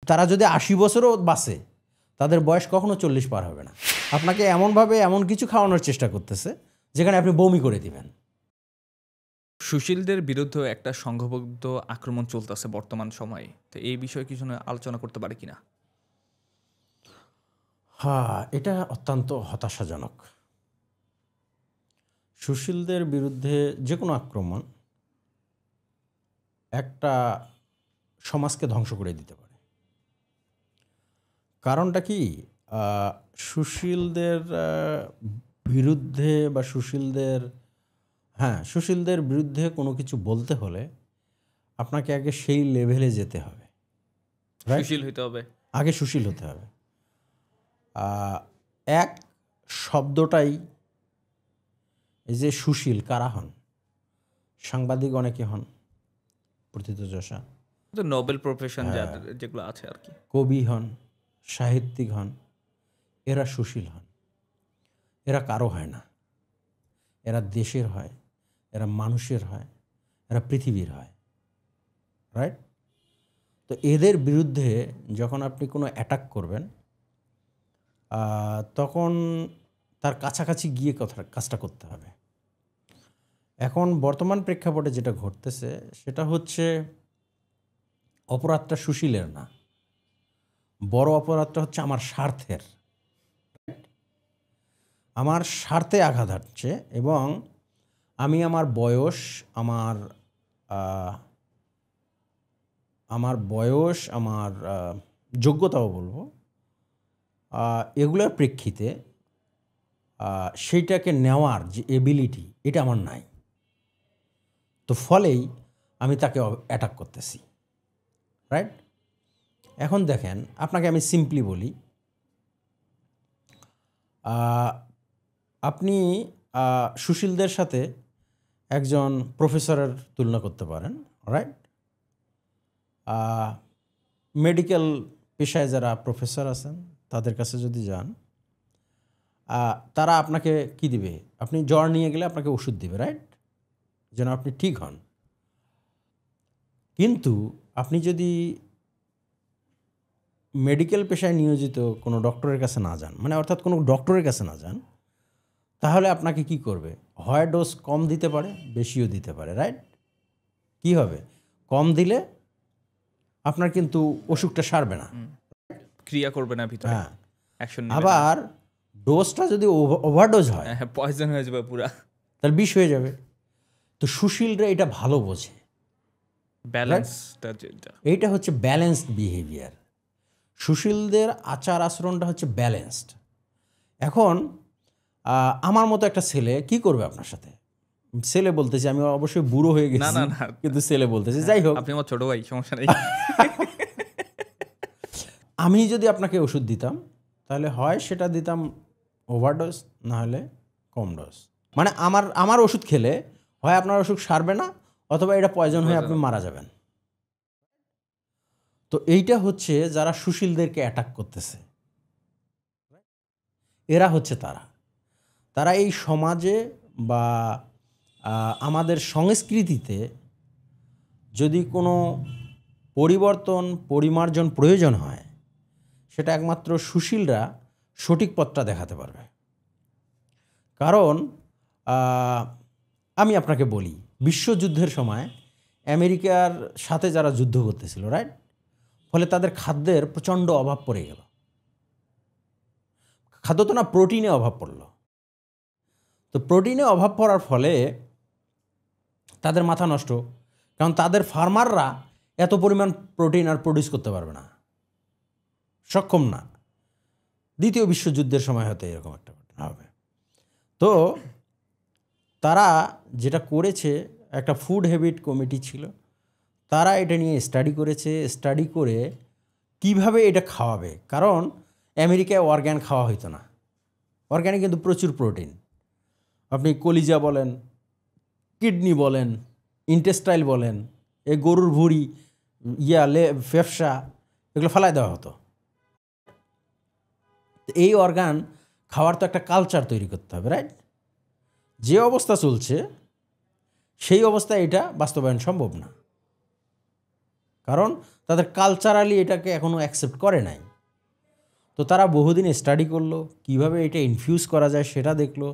তারা যদি 80 বছরও বাঁচে তাদের বয়স কখনো 40 পার হবে না। আপনাকে এমনভাবে এমন কিছু খাওয়ানোর চেষ্টা করতেছে যেখানে আপনি বমি করে দিবেন। সুশীলদের বিরুদ্ধে একটা সংঘবদ্ধ আক্রমণ চলতেছে বর্তমান সময়ে, তো এই বিষয়ে কিছু আলোচনা করতে পারে কিনা? হ্যাঁ, এটা অত্যন্ত হতাশাজনক। সুশীলদের বিরুদ্ধে যে কোনো আক্রমণ একটা সমাজকে ধ্বংস করে দিতে পারে। কারণটা কি, সুশীলদের বিরুদ্ধে বা সুশীলদের বিরুদ্ধে কোনো কিছু বলতে হলে আপনাকে আগে সেই লেভেলে যেতে হবে, সুশীল হইতে হবে, আগে সুশীল হতে হবে। এক শব্দটাই, এই যে সুশীল কারা হন? সাংবাদিক অনেকে হন, প্রথিতযশা, তো নোবেল প্রফেশন যেগুলো আছে আর কি, কবি হন, সাহিত্যিক হন, এরা সুশীল হন। এরা কারো হয় না, এরা দেশের হয়, এরা মানুষের হয়, এরা পৃথিবীর হয়, রাইট? তো এদের বিরুদ্ধে যখন আপনি কোনো অ্যাটাক করবেন তখন তার কাছাকাছি গিয়ে কাজটা করতে হবে। এখন বর্তমান প্রেক্ষাপটে যেটা ঘটতেছে সেটা হচ্ছে অপরাধটা সুশীলের না, বড় অপরাধটা হচ্ছে আমার স্বার্থের। আমার স্বার্থে আঘাত হাঁটছে এবং আমি আমার বয়স, আমার যোগ্যতাও বলবো, এগুলোর প্রেক্ষিতে সেইটাকে নেওয়ার যে এবিলিটি, এটা আমার নাই। তো ফলেই আমি তাকে অ্যাটাক করতেছি, রাইট? এখন দেখেন, আপনাকে আমি সিম্পলি বলি, আপনি সুশীলদের সাথে একজন প্রফেসরের তুলনা করতে পারেন, রাইট? মেডিকেল পেশায় যারা প্রফেসর আছেন তাদের কাছে যদি যান, তারা আপনাকে কি দিবে? আপনি জ্বর নিয়ে গেলে আপনাকে ওষুধ দিবে, রাইট, যেন আপনি ঠিক হন। কিন্তু আপনি যদি মেডিকেল পেশায় নিয়োজিত কোনো ডক্টরের কাছে না যান, মানে অর্থাৎ কোনো ডক্টরের কাছে না যান, তাহলে আপনাকে কি করবে? হয় ডোজ কম দিতে পারে, বেশিও দিতে পারে, রাইট? কি হবে? কম দিলে আপনার কিন্তু অসুখটা সারবে না, ক্রিয়া করবে না ভিতরে, হ্যাঁ। অ্যাকশন। আবার ডোজটা যদি ওভারডোজ হয়, পয়জন হয়ে যাবে পুরা, তাহলে বিষ হয়ে যাবে। তো সুশীলরা এটা ভালো বোঝে, ব্যালেন্সটা যেটা, এইটা হচ্ছে ব্যালেন্সড বিহেভিয়ার। সুশীলদের আচার আচরণটা হচ্ছে ব্যালেন্সড। এখন আমার মতো একটা ছেলে কি করবে আপনার সাথে? ছেলে বলতেছি, আমি অবশ্যই বুড়ো হয়ে গেছি, না, কিন্তু ছেলে বলতেছি, যাই হোক, আপনি আমার ছোট ভাই, সমস্যা নেই। আমি যদি আপনাকে ওষুধ দিতাম তাহলে হয় সেটা দিতাম ওভারডোজ, না হলে কম ডোজ। মানে আমার ওষুধ খেলে হয় আপনার অসুখ সারবে না, অথবা এটা পয়জন হয়ে আপনি মারা যাবেন। তো এইটা হচ্ছে যারা সুশীলদেরকে অ্যাটাক করতেছে, এরা হচ্ছে তারা এই সমাজে বা আমাদের সংস্কৃতিতে যদি কোনো পরিমার্জন প্রয়োজন হয়, সেটা একমাত্র সুশীলরা সঠিক পথটা দেখাতে পারবে। কারণ আমি আপনাকে বলি, বিশ্বযুদ্ধের সময় আমেরিকার সাথে যারা যুদ্ধ করতেছিল, রাইট, ফলে তাদের খাদ্যের প্রচণ্ড অভাব পড়ে গেল। খাদ্য তো না, প্রোটিনে অভাব পড়ল। তো প্রোটিনে অভাব পড়ার ফলে তাদের মাথা নষ্ট, কারণ তাদের ফার্মাররা এত পরিমাণ প্রোটিন আর প্রডিউস করতে পারবে না, সক্ষম না। দ্বিতীয় বিশ্বযুদ্ধের সময় হয়তো এরকম একটা ঘটনা হবে। তো তারা যেটা করেছে, একটা ফুড হ্যাবিট কমিটি ছিল, তারা এটা নিয়ে স্টাডি করেছে, স্টাডি করে কিভাবে এটা খাওয়াবে। কারণ আমেরিকায় অর্গ্যান খাওয়া হইতো না, অর্গ্যানে কিন্তু প্রচুর প্রোটিন। আপনি কলিজা বলেন, কিডনি বলেন, ইন্টেস্টাইল বলেন, এই গরুর ভুঁড়ি, ফেফসা, এগুলো ফেলাই দেওয়া হতো। এই অর্গান খাওয়ার তো একটা কালচার তৈরি করতে হবে, রাইট? যে অবস্থা চলছে সেই অবস্থায় এটা বাস্তবায়ন সম্ভব না, কারণ তাদের কালচারালি এটাকে এখনও অ্যাকসেপ্ট করে নাই। তো তারা বহুদিন স্টাডি করলো, কিভাবে এটা ইনফিউজ করা যায় সেটা দেখলো,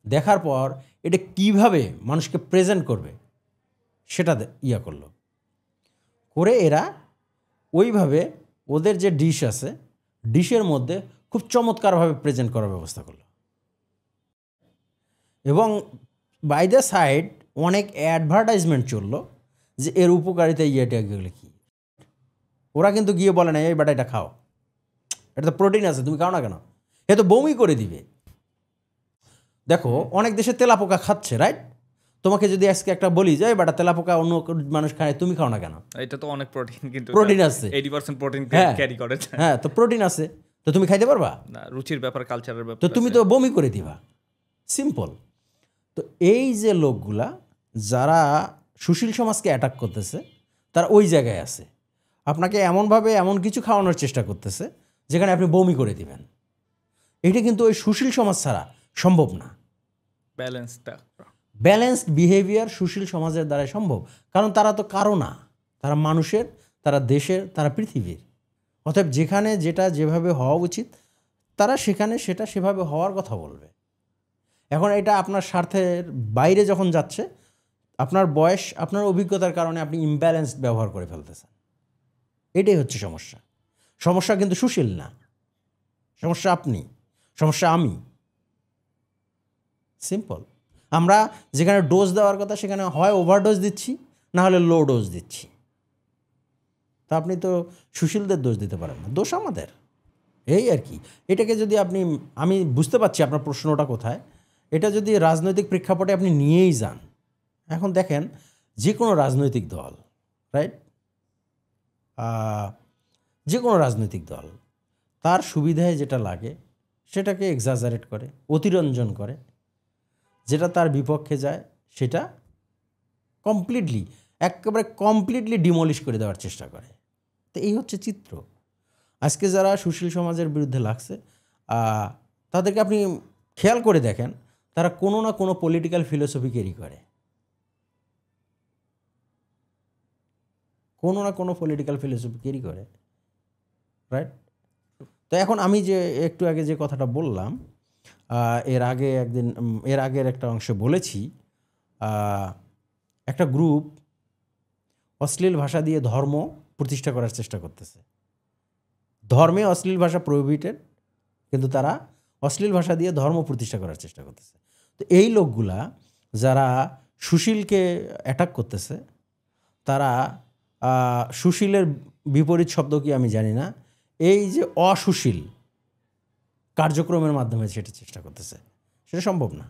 দেখার পর এটা কিভাবে মানুষকে প্রেজেন্ট করবে সেটা করলো, করে এরা ওইভাবে ওদের যে ডিশ আছে ডিশের মধ্যে খুব চমৎকারভাবে প্রেজেন্ট করার ব্যবস্থা করলো। এবং বাই দ্য সাইড অনেক অ্যাডভার্টাইজমেন্ট চললো যে এর উপকারিতা এগুলো কী। ওরা কিন্তু গিয়ে বলে না এই বেটা এটা খাও, এটা তো প্রোটিন আছে, তুমি খাও না কেন, এ তো বমি করে দিবে। দেখো অনেক দেশে তেলাপোকা খাচ্ছে, রাইট? তোমাকে যদি আজকে একটা বলি যে বেটা তেলাপোকা অন্য মানুষ খায়, তুমি খাও না কেন? এটা তো অনেক প্রোটিন, কিন্তু প্রোটিন আছে, 80% প্রোটিন ক্যারি করে। হ্যাঁ, তো প্রোটিন আছে, তো তুমি খাইতে পারবা না? রুচির ব্যাপার, কালচারের ব্যাপার, তো তুমি তো বমি করে দিবা, সিম্পল। তো এই যে লোকগুলা যারা সুশীল সমাজকে অ্যাটাক করতেছে তারা ওই জায়গায় আছে, আপনাকে এমনভাবে এমন কিছু খাওয়ানোর চেষ্টা করতেছে যেখানে আপনি বমি করে দিবেন। এটা কিন্তু ওই সুশীল সমাজ ছাড়া সম্ভব না। ব্যালেন্সড বিহেভিয়ার সুশীল সমাজের দ্বারাই সম্ভব, কারণ তারা তো কারো না, তারা মানুষের, তারা দেশের, তারা পৃথিবীর। অতএব যেখানে যেটা যেভাবে হওয়া উচিত তারা সেখানে সেটা সেভাবে হওয়ার কথা বলবে। এখন এটা আপনার স্বার্থের বাইরে যখন যাচ্ছে, আপনার বয়স, আপনার অভিজ্ঞতার কারণে আপনি ইমব্যালেন্সড ব্যবহার করে ফেলতেছেন, এটাই হচ্ছে সমস্যা। সমস্যা কিন্তু সুশীল না, সমস্যা আপনি, সমস্যা আমি। সিম্পল। আমরা যেখানে ডোজ দেওয়ার কথা সেখানে হয় ওভারডোজ দিচ্ছি, না হলে লো ডোজ দিচ্ছি। তা আপনি তো সুশীলদের দোষ দিতে পারেন না, দোষ আমাদের। এই আর কি। এটাকে যদি আপনি, আমি বুঝতে পারছি আপনার প্রশ্নটা কোথায়, এটা যদি রাজনৈতিক প্রেক্ষাপটে আপনি নিয়েই যান, এখন দেখেন যে কোনো রাজনৈতিক দল, রাইট, যে কোনো রাজনৈতিক দল তার সুবিধায় যেটা লাগে সেটাকে এক্সাজারেট করে, অতিরঞ্জন করে, যেটা তার বিপক্ষে যায় সেটা একেবারে কমপ্লিটলি ডিমলিশ করে দেওয়ার চেষ্টা করে। তো এই হচ্ছে চিত্র। আজকে যারা সুশীল সমাজের বিরুদ্ধে লাগছে তাদেরকে আপনি খেয়াল করে দেখেন, তারা কোনো না কোনো পলিটিক্যাল ফিলোসফি ক্যারি করে, কোনো না কোনো পলিটিক্যাল ফিলোসফি ক্যারি করে, রাইট? তো এখন আমি যে একটু আগে যে কথাটা বললাম, এর আগের একটা অংশে বলেছি, একটা গ্রুপ অশ্লীল ভাষা দিয়ে ধর্ম প্রতিষ্ঠা করার চেষ্টা করতেছে। ধর্মে অশ্লীল ভাষা প্রোহিবিটেড, কিন্তু তারা অশ্লীল ভাষা দিয়ে ধর্ম প্রতিষ্ঠা করার চেষ্টা করতেছে। তো এই লোকগুলা যারা সুশীলকে অ্যাটাক করতেছে, তারা সুশীলের বিপরীত শব্দ কি আমি জানি না, এই যে অসুশীল কার্যক্রমের মাধ্যমে সেটা চেষ্টা করতেছে, সেটা সম্ভব না।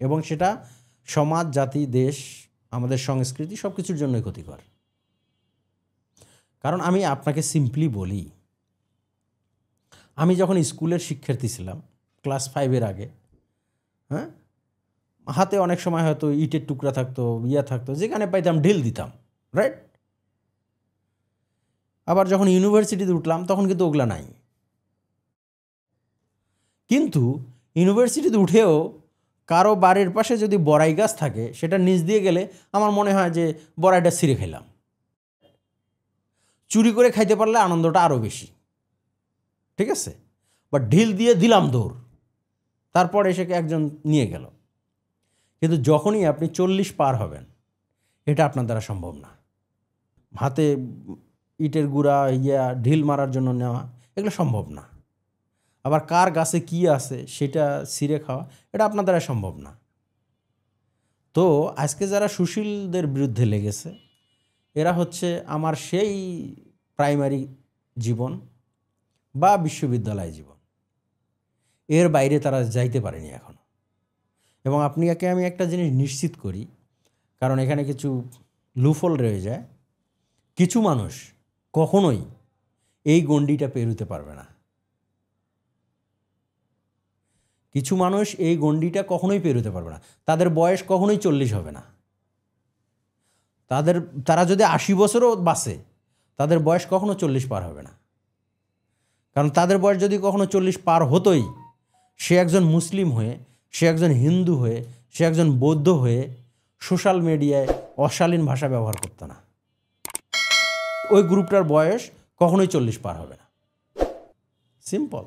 এবং সেটা সমাজ, জাতি, দেশ, আমাদের সংস্কৃতি সব কিছুর জন্যই ক্ষতিকর। কারণ আমি আপনাকে সিম্পলি বলি, আমি যখন স্কুলের শিক্ষার্থী ছিলাম ক্লাস 5-এর আগে, হ্যাঁ, হাতে অনেক সময় হয়তো ইটের টুকরা থাকতো, থাকতো, যেখানে পাইতাম ঢিল দিতাম, রাইট? আবার যখন ইউনিভার্সিটিতে উঠলাম তখন কিন্তু ওগুলা নাই। কিন্তু ইউনিভার্সিটিতে উঠেও কারো বাড়ির পাশে যদি বড়াই গাছ থাকে, সেটা নিচ দিয়ে গেলে আমার মনে হয় যে বড়াইটা ছিঁড়ে খেলাম। চুরি করে খাইতে পারলে আনন্দটা আরও বেশি, ঠিক আছে? বা ঢিল দিয়ে দিলাম দৌড়, তারপর এসে একজন নিয়ে গেল। কিন্তু যখনই আপনি 40 পার হবেন, এটা আপনার দ্বারা সম্ভব না। হাতে ইটের গুঁড়া ঢিল মারার জন্য নেওয়া, এগুলো সম্ভব না। আবার কার গাছে কি আছে সেটা ছিঁড়ে খাওয়া, এটা আপনার দ্বারা সম্ভব না। তো আজকে যারা সুশীলদের বিরুদ্ধে লেগেছে, এরা হচ্ছে আমার সেই প্রাইমারি জীবন বা বিশ্ববিদ্যালয় জীবন, এর বাইরে তারা যাইতে পারেনি এখনো। এবং আপনাকে আমি একটা জিনিস নিশ্চিত করি, কারণ এখানে কিছু লুফল রয়ে যায়, কিছু মানুষ কখনোই এই গণ্ডিটা পেরোতে পারবে না। কিছু মানুষ এই গণ্ডিটা কখনোই পেরোতে পারবে না। তাদের বয়স কখনোই 40 হবে না। তারা যদি 80 বছরও বাঁচে, তাদের বয়স কখনো 40 পার হবে না। কারণ তাদের বয়স যদি কখনো 40 পার হতোই, সে একজন মুসলিম হয়ে, সে একজন হিন্দু হয়ে, সে একজন বৌদ্ধ হয়ে সোশ্যাল মিডিয়ায় অশালীন ভাষা ব্যবহার করতো না। ওই গ্রুপটার বয়স কখনোই 40 পার হবে না। সিম্পল।